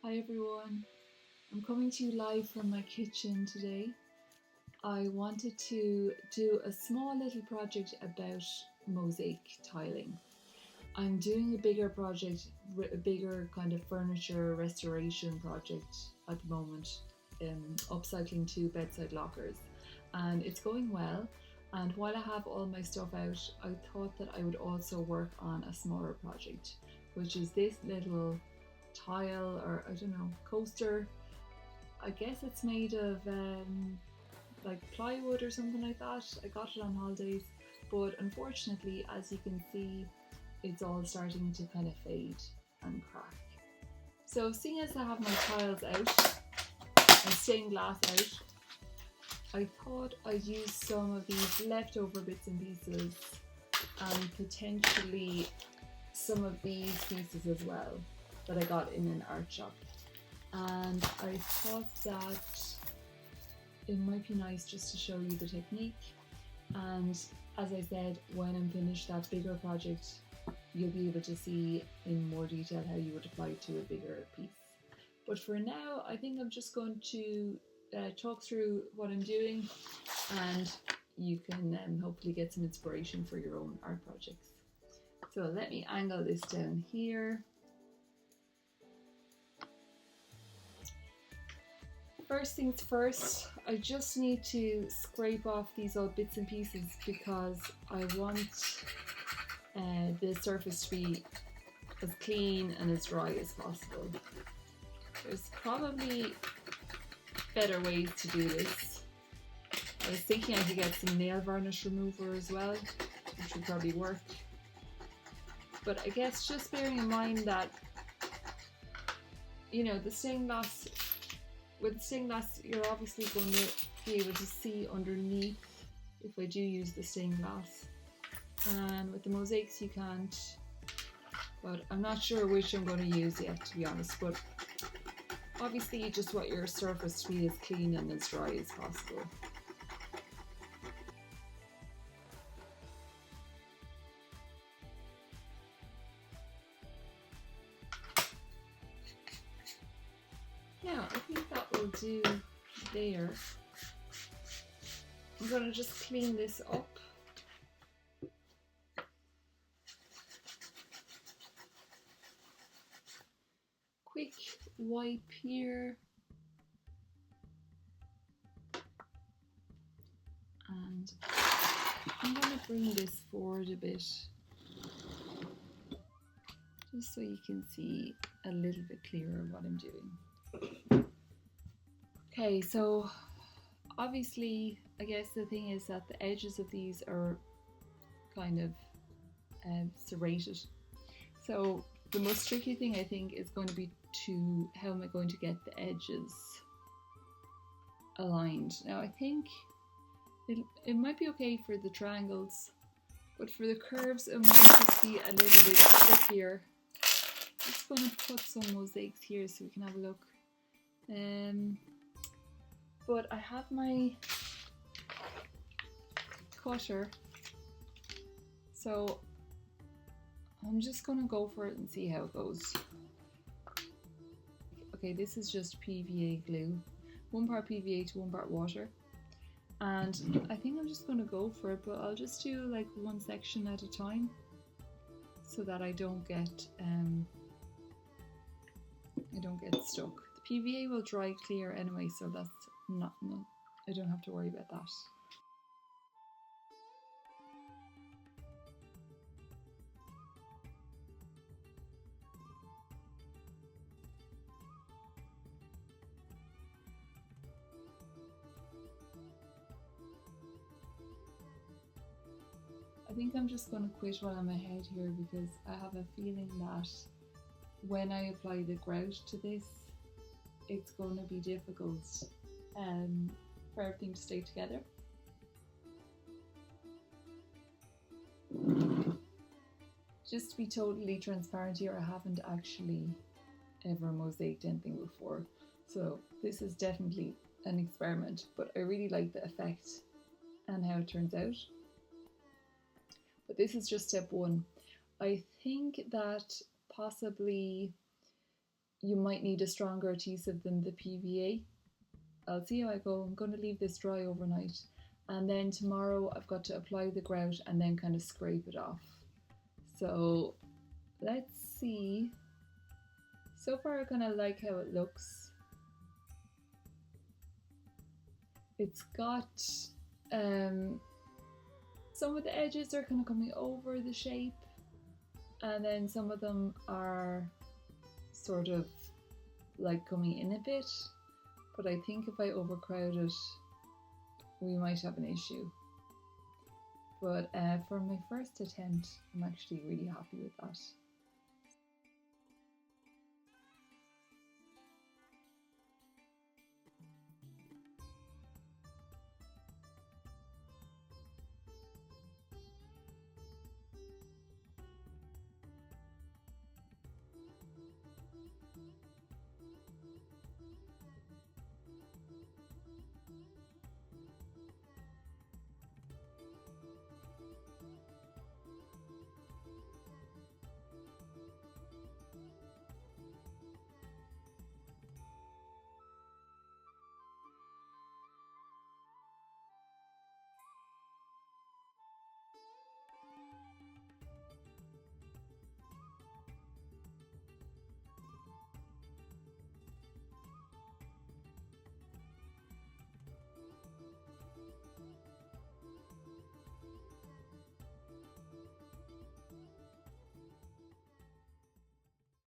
Hi everyone, I'm coming to you live from my kitchen today. I wanted to do a small little project about mosaic tiling. I'm doing a bigger project, a bigger kind of furniture restoration project at the moment, upcycling 2 bedside lockers, and it's going well. And while I have all my stuff out, I thought that I would also work on a smaller project, which is this little tile or I don't know, coaster. I guess it's made of like plywood or something like that. I got it on holidays, but unfortunately, as you can see, it's all starting to kind of fade and crack. So seeing as I have my tiles out, my stained glass out, I thought I'd use some of these leftover bits and pieces and potentially some of these pieces as well that I got in an art shop. And I thought that it might be nice just to show you the technique, and as I said, when I'm finished that bigger project, you'll be able to see in more detail how you would apply it to a bigger piece. But for now, I think I'm just going to talk through what I'm doing, and you can hopefully get some inspiration for your own art projects. So let me angle this down here. First things first, I just need to scrape off these old bits and pieces because I want the surface to be as clean and as dry as possible. There's probably better ways to do this. I was thinking I could get some nail varnish remover as well, which would probably work. But I guess just bearing in mind that, you know, the stained glass, with stained glass, you're obviously going to be able to see underneath if I do use the stained glass. And with the mosaics you can't, but I'm not sure which I'm going to use yet, to be honest. But obviously you just want your surface to be as clean and as dry as possible. Now I think that will do there. I'm going to just clean this up. Quick wipe here. And I'm going to bring this forward a bit, just so you can see a little bit clearer what I'm doing. Okay, so obviously, I guess the thing is that the edges of these are kind of serrated. So the most tricky thing I think is going to be how am I going to get the edges aligned. Now I think it might be okay for the triangles, but for the curves it might just be a little bit trickier. I'm just going to put some mosaics here so we can have a look. But I have my cutter, so I'm just going to go for it and see how it goes. Okay, this is just PVA glue, 1 part PVA to 1 part water, and I think I'm just going to go for it, but I'll just do like one section at a time so that I don't get stuck. The PVA will dry clear anyway, so that's not I don't have to worry about that. I think I'm just going to quit while I'm ahead here because I have a feeling that when I apply the grout to this, it's going to be difficult for everything to stay together. Just to be totally transparent here, I haven't actually ever mosaiced anything before, so this is definitely an experiment, but I really like the effect and how it turns out. But this is just step 1. I think that possibly you might need a stronger adhesive than the PVA. I'll see how I go. I'm going to leave this dry overnight. And then tomorrow I've got to apply the grout and then kind of scrape it off. So let's see. So far I kind of like how it looks. It's got some of the edges are kind of coming over the shape, and then some of them are sort of like coming in a bit, but I think if I overcrowd it we might have an issue. But for my first attempt I'm actually really happy with that.